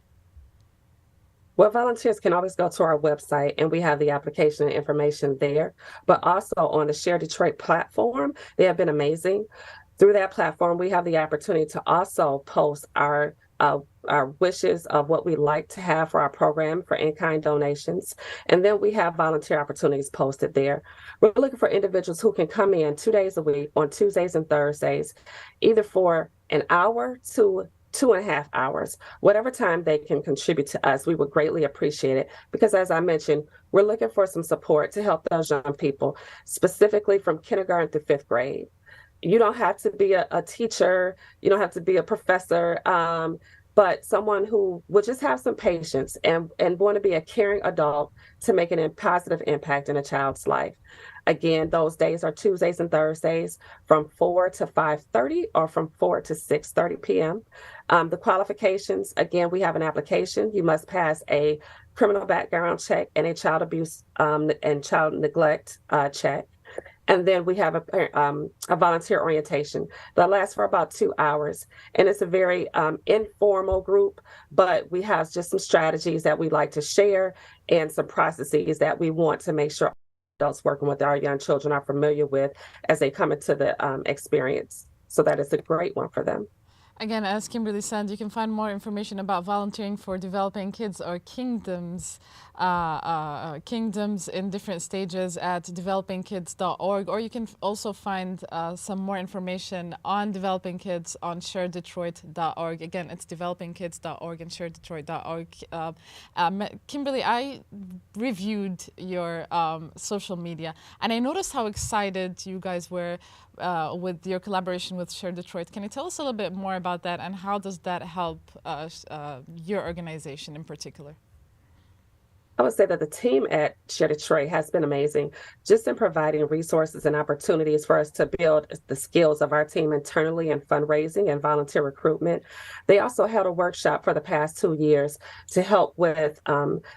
Well, volunteers can always go to our website, and we have the application and information there. But also on the Share Detroit platform, they have been amazing. Through that platform, we have the opportunity to also post our wishes of what we'd like to have for our program for in-kind donations. And then we have volunteer opportunities posted there. We're looking for individuals who can come in 2 days a week on Tuesdays and Thursdays, either for an hour to 2.5 hours, whatever time they can contribute to us, we would greatly appreciate it. Because as I mentioned, we're looking for some support to help those young people, specifically from kindergarten through 5th grade. You don't have to be a teacher, you don't have to be a professor, but someone who will just have some patience and want to be a caring adult to make a positive impact in a child's life. Again, those days are Tuesdays and Thursdays from 4 to 5:30 or from 4 to 6:30 p.m. The qualifications, again, we have an application. You must pass a criminal background check and a child abuse and child neglect check. And then we have a volunteer orientation that lasts for about 2 hours. And it's a very informal group, but we have just some strategies that we like to share and some processes that we want to make sure adults working with our young children are familiar with as they come into the experience. So that is a great one for them. Again, as Kimberly said, you can find more information about volunteering for developing kids or kingdoms in different stages at developingkids.org, or you can also find some more information on Developing Kids on sharedetroit.org. Again, it's developingkids.org and sharedetroit.org. Kimberly, I reviewed your social media, and I noticed how excited you guys were with your collaboration with Share Detroit. Can you tell us a little bit more about that, and how does that help your organization in particular? I would say that the team at Share Detroit has been amazing, just in providing resources and opportunities for us to build the skills of our team internally in fundraising and volunteer recruitment. They also held a workshop for the past 2 years to help with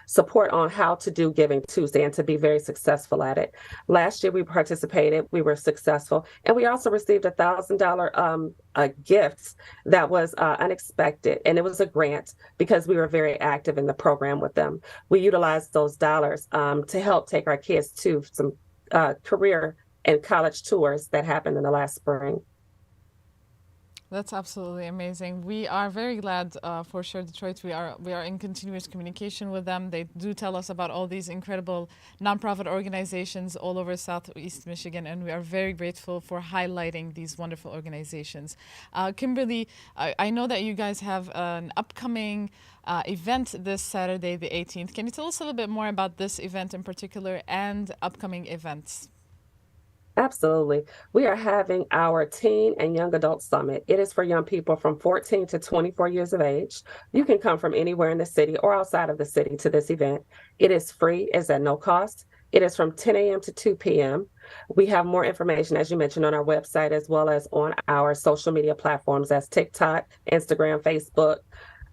support on how to do Giving Tuesday and to be very successful at it. Last year we participated, we were successful, and we also received $1,000 gifts that was unexpected, and it was a grant because we were very active in the program with them. We utilized those dollars to help take our kids to some career and college tours that happened in the last spring. That's absolutely amazing. We are very glad for Share Detroit. We are in continuous communication with them. They do tell us about all these incredible nonprofit organizations all over Southeast Michigan, and we are very grateful for highlighting these wonderful organizations. Kimberly, I know that you guys have an upcoming event this Saturday, the 18th. Can you tell us a little bit more about this event in particular and upcoming events? Absolutely. We are having our Teen and Young Adult Summit. It is for young people from 14 to 24 years of age. You can come from anywhere in the city or outside of the city to this event. It is free, it's at no cost. It is from 10 a.m. to 2 p.m. We have more information, as you mentioned, on our website, as well as on our social media platforms as TikTok, Instagram, Facebook,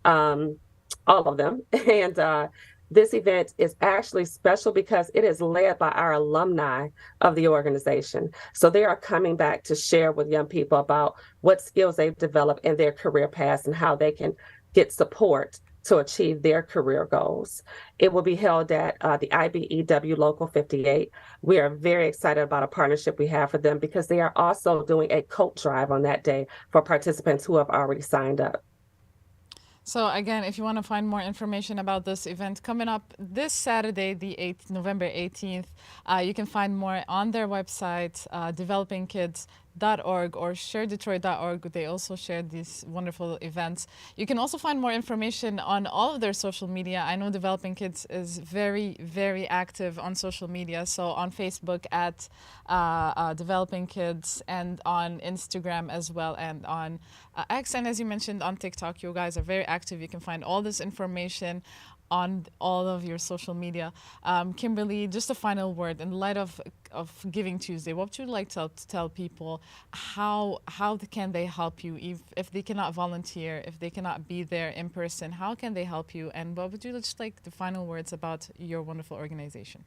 all of them. And this event is actually special because it is led by our alumni of the organization. So they are coming back to share with young people about what skills they've developed in their career paths and how they can get support to achieve their career goals. It will be held at the IBEW Local 58. We are very excited about a partnership we have for them because they are also doing a coat drive on that day for participants who have already signed up. So again, if you want to find more information about this event coming up this Saturday, the November 18th, you can find more on their website, developingkids.org or sharedetroit.org. They also share these wonderful events. You can also find more information on all of their social media. I know Developing Kids is very, very active on social media. So on Facebook at Developing Kids, and on Instagram as well, and on X, and as you mentioned on TikTok. You guys are very active. You can find all this information on all of your social media. Kimberly, just a final word in light of Giving Tuesday. What would you like to tell people? How can they help you if they cannot volunteer, if they cannot be there in person? How can they help you? And what would you just like the final words about your wonderful organization?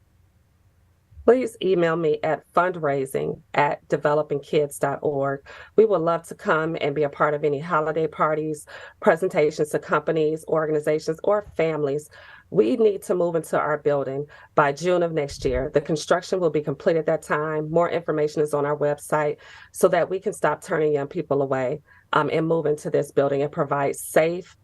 Please email me at fundraising@developingkids.org. We would love to come and be a part of any holiday parties, presentations to companies, organizations, or families. We need to move into our building by June of next year. The construction will be complete at that time. More information is on our website so that we can stop turning young people away and move into this building and provide safe,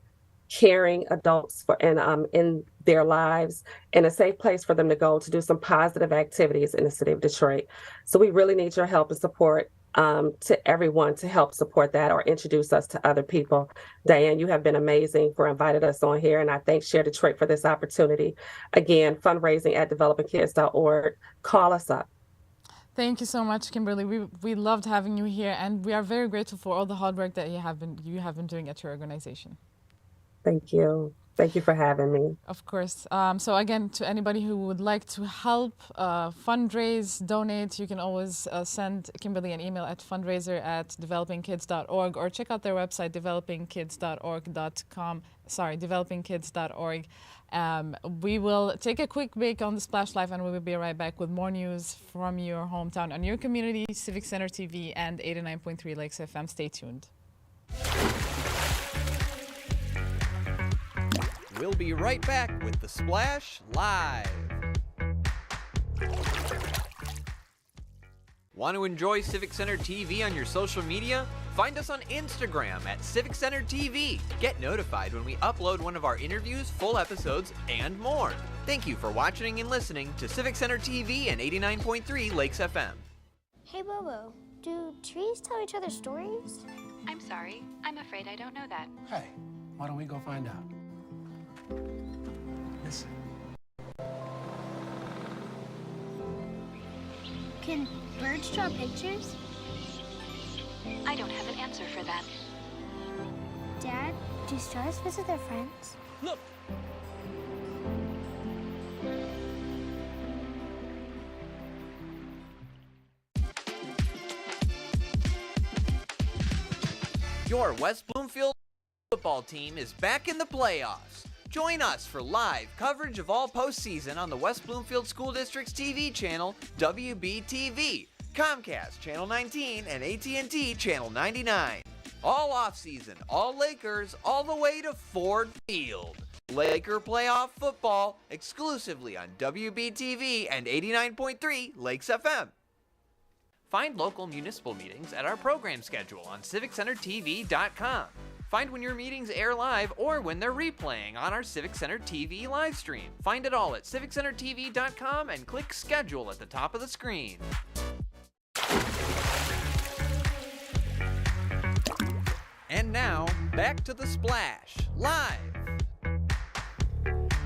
caring adults in their lives, and a safe place for them to go to do some positive activities in the city of Detroit. So we really need your help and support to everyone to help support that or introduce us to other people. Dayan, you have been amazing for inviting us on here, and I thank Share Detroit for this opportunity. Again, fundraising@developingkids.org. Call us up. Thank you so much, Kimberly. We loved having you here, and we are very grateful for all the hard work that you have been doing at your organization. Thank you. Thank you for having me. Of course. So again, to anybody who would like to help fundraise, donate, you can always send Kimberly an email at fundraiser@developingkids.org or check out their website, developingkids.org. We will take a quick break on the Splash Live, and we will be right back with more news from your hometown and your community, Civic Center TV and 89.3 Lakes FM. Stay tuned. We'll be right back with the Splash Live. Want to enjoy Civic Center TV on your social media? Find us on Instagram at Civic Center TV. Get notified when we upload one of our interviews, full episodes, and more. Thank you for watching and listening to Civic Center TV and 89.3 Lakes FM. Hey Bobo, do trees tell each other stories? I'm sorry. I'm afraid I don't know that. Hey, why don't we go find out? Listen. Can birds draw pictures? I don't have an answer for that. Dad, do stars visit their friends? Look! Your West Bloomfield football team is back in the playoffs. Join us for live coverage of all postseason on the West Bloomfield School District's TV channel, WBTV, Comcast Channel 19, and AT&T Channel 99. All offseason, all Lakers, all the way to Ford Field. Laker playoff football exclusively on WBTV and 89.3 Lakes FM. Find local municipal meetings at our program schedule on CivicCenterTV.com. Find when your meetings air live or when they're replaying on our Civic Center TV live stream. Find it all at CivicCenterTV.com and click schedule at the top of the screen. And now, back to the Splash, live.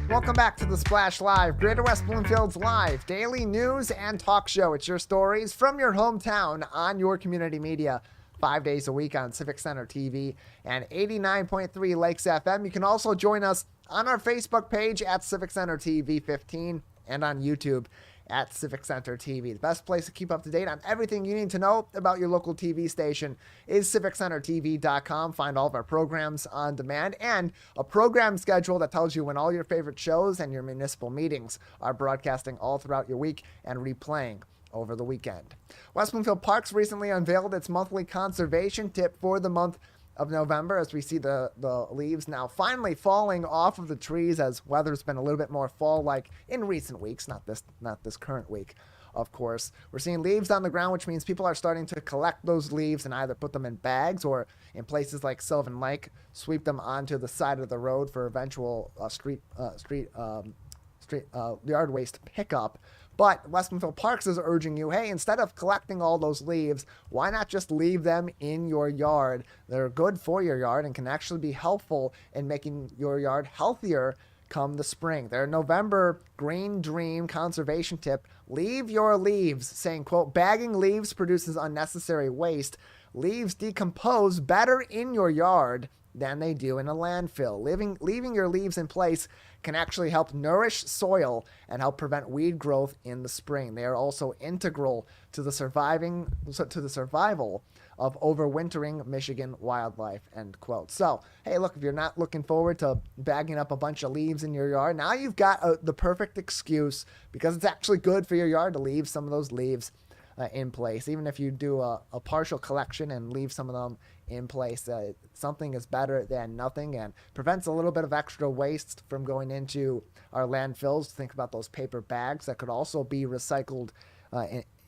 Welcome back to the Splash Live, Greater West Bloomfield's live daily news and talk show. It's your stories from your hometown on your community media 5 days a week on Civic Center TV and 89.3 Lakes FM. You can also join us on our Facebook page at Civic Center TV 15 and on YouTube at Civic Center TV. The best place to keep up to date on everything you need to know about your local TV station is CivicCenterTV.com. Find all of our programs on demand and a program schedule that tells you when all your favorite shows and your municipal meetings are broadcasting all throughout your week and replaying over the weekend. West Bloomfield Parks recently unveiled its monthly conservation tip for the month of November, as we see the leaves now finally falling off of the trees as weather's been a little bit more fall-like in recent weeks, not this current week, of course. We're seeing leaves on the ground, which means people are starting to collect those leaves and either put them in bags or in places like Sylvan Lake, sweep them onto the side of the road for eventual yard waste pickup. But West Bloomfield Parks is urging you, hey, instead of collecting all those leaves, why not just leave them in your yard? They're good for your yard and can actually be helpful in making your yard healthier come the spring. Their November Green Dream conservation tip, leave your leaves, saying, quote, bagging leaves produces unnecessary waste. Leaves decompose better in your yard than they do in a landfill. Leaving your leaves in place can actually help nourish soil and help prevent weed growth in the spring. They are also integral to the survival of overwintering Michigan wildlife, end quote. So, hey, look, if you're not looking forward to bagging up a bunch of leaves in your yard, now you've got the perfect excuse, because it's actually good for your yard to leave some of those leaves in place. Even if you do a partial collection and leave some of them in place, something is better than nothing and prevents a little bit of extra waste from going into our landfills. Think about those paper bags that could also be recycled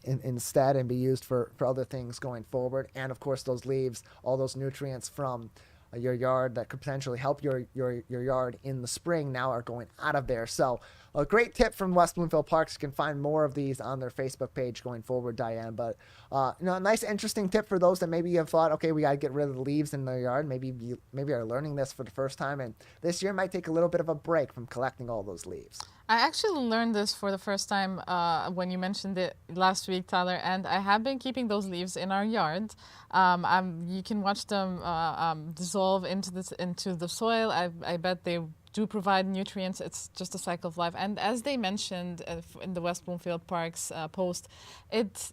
instead and be used for other things going forward. And of course, those leaves, all those nutrients from your yard that could potentially help your yard in the spring now are going out of there. So a great tip from West Bloomfield Parks. You can find more of these on their Facebook page going forward, Diane. But a nice, interesting tip for those that maybe have thought, okay, we got to get rid of the leaves in their yard. Maybe are learning this for the first time, and this year might take a little bit of a break from collecting all those leaves. I actually learned this for the first time when you mentioned it last week, Tyler, and I have been keeping those leaves in our yard. You can watch them dissolve into the soil. I bet they do provide nutrients. It's just a cycle of life. And as they mentioned in the West Bloomfield Parks post, it's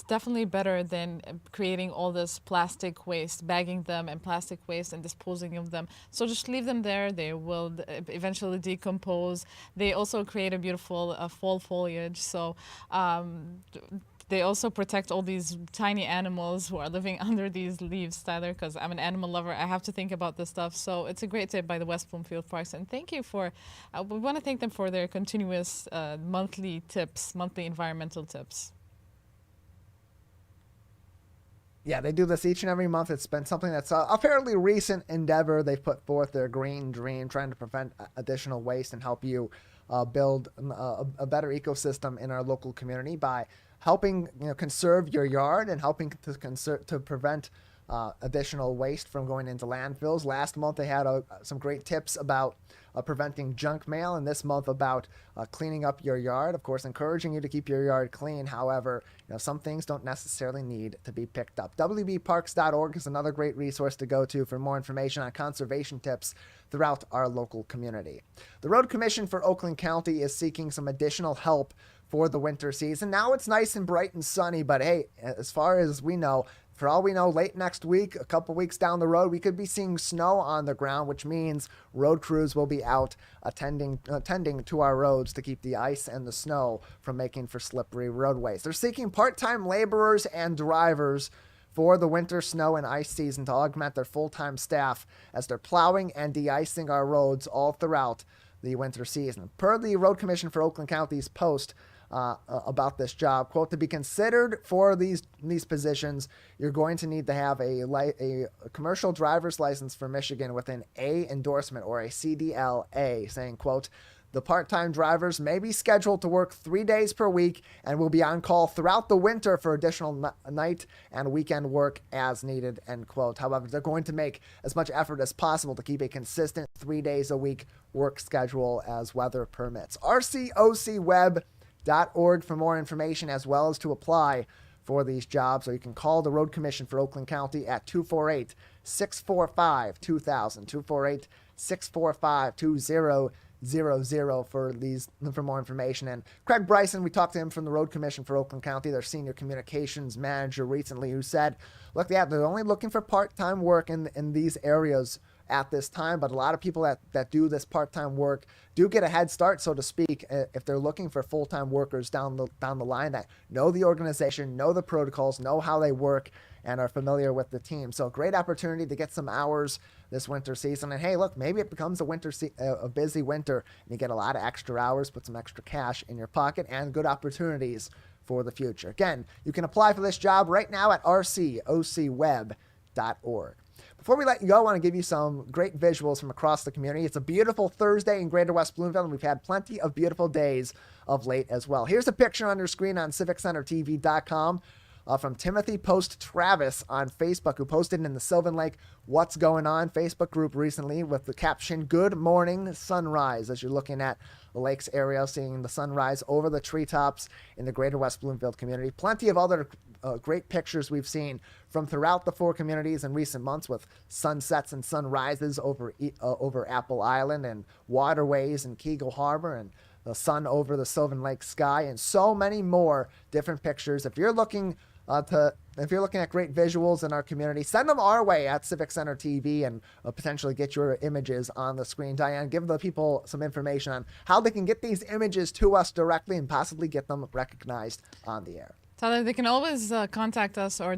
definitely better than creating all this plastic waste, bagging them and plastic waste and disposing of them. So just leave them there. They will eventually decompose. They also create a beautiful fall foliage. So they also protect all these tiny animals who are living under these leaves, Tyler, because I'm an animal lover. I have to think about this stuff. So it's a great tip by the West Bloomfield Parks. And thank you we want to thank them for their continuous monthly environmental tips. Yeah, they do this each and every month. It's been something that's a fairly recent endeavor. They've put forth their Green Dream, trying to prevent additional waste and help you build a better ecosystem in our local community by helping conserve your yard and helping to prevent additional waste from going into landfills. Last month they had some great tips about preventing junk mail, and this month about cleaning up your yard. Of course, encouraging you to keep your yard clean. However, some things don't necessarily need to be picked up. WBparks.org is another great resource to go to for more information on conservation tips throughout our local community. The Road Commission for Oakland County is seeking some additional help for the winter season. Now it's nice and bright and sunny, but hey, as far as we know, for all we know, late next week, a couple weeks down the road, we could be seeing snow on the ground, which means road crews will be out attending to our roads to keep the ice and the snow from making for slippery roadways. They're seeking part-time laborers and drivers for the winter snow and ice season to augment their full-time staff as they're plowing and de-icing our roads all throughout the winter season. Per the Road Commission for Oakland County's post about this job, quote, to be considered for these positions, you're going to need to have a commercial driver's license for Michigan with an A endorsement or a CDLA, saying, quote, the part-time drivers may be scheduled to work 3 days per week and will be on call throughout the winter for additional night and weekend work as needed, end quote. However, they're going to make as much effort as possible to keep a consistent 3 days a week work schedule as weather permits. RCOCweb.org for more information, as well as to apply for these jobs, or you can call the Road Commission for Oakland County at 248-645-2000, 248-645-2000 for more information. And Craig Bryson, we talked to him from the Road Commission for Oakland County, their senior communications manager recently, who said, look, yeah, they're only looking for part-time work in these areas at this time, but a lot of people that do this part-time work do get a head start, so to speak, if they're looking for full-time workers down the line that know the organization, know the protocols, know how they work, and are familiar with the team. So great opportunity to get some hours this winter season. And hey, look, maybe it becomes a busy winter and you get a lot of extra hours, put some extra cash in your pocket, and good opportunities for the future. Again, you can apply for this job right now at rcocweb.org. Before we let you go, I want to give you some great visuals from across the community. It's a beautiful Thursday in Greater West Bloomfield, and we've had plenty of beautiful days of late as well. Here's a picture on your screen on CivicCenterTV.com from Timothy Post Travis on Facebook, who posted in the Sylvan Lake What's Going On Facebook group recently with the caption, Good Morning Sunrise, as you're looking at the lakes area, seeing the sunrise over the treetops in the Greater West Bloomfield community. Plenty of other great pictures we've seen from throughout the four communities in recent months, with sunsets and sunrises over Apple Island and waterways in Keego Harbor, and the sun over the Sylvan Lake sky, and so many more different pictures. If you're looking at great visuals in our community, send them our way at Civic Center TV and potentially get your images on the screen. Dayan, give the people some information on how they can get these images to us directly and possibly get them recognized on the air. Tyler, they can always contact us or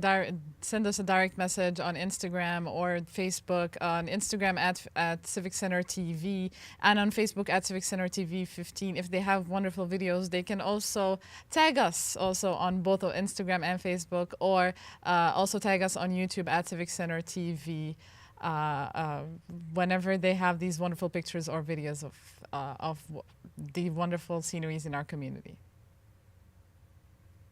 send us a direct message on Instagram or Facebook. On Instagram at Civic Center TV, and on Facebook at Civic Center TV 15. If they have wonderful videos, they can also tag us also on both of Instagram and Facebook, or also tag us on YouTube at Civic Center TV. Whenever they have these wonderful pictures or videos of the wonderful sceneries in our community.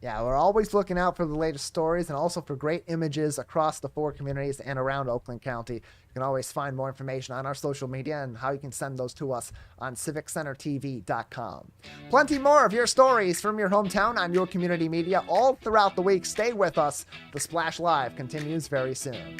Yeah, we're always looking out for the latest stories and also for great images across the four communities and around Oakland County. You can always find more information on our social media and how you can send those to us on CivicCenterTV.com. Plenty more of your stories from your hometown on your community media all throughout the week. Stay with us. The Splash Live continues very soon.